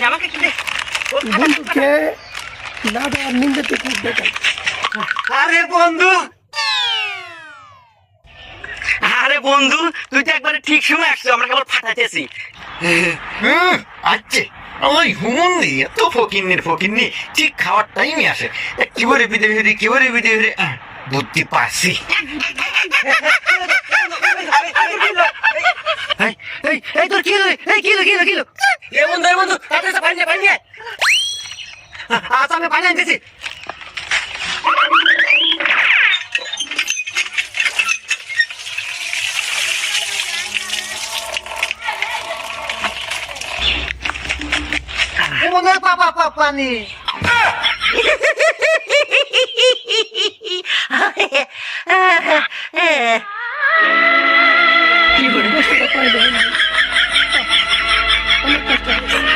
আমাকে একটু দে। বন্ধুকে না দেওয়ার নিন্দাতে খুব দেখায়। আরে বন্ধু, আরে বন্ধু, তুই তো একবারে ঠিক সময় আসছো, আমরা কেবল ফাটাইতেছি। আচ্ছা, ওই হুমন্দি এত ফকিন্নি ঠিক খাওয়ার টাইমে আসে। কিভাবে বিদে বুদ্ধি পাচ্ছি। এই তোর কি হলো? এই কি হলো? এ বন্ধু, তাড়াতাড়ি পানি নিয়ে। আচ্ছা, আমি পানি আনতেছি। পানি কি করে কষ্টটা পাই দেবেন, অনেক কষ্ট হচ্ছে।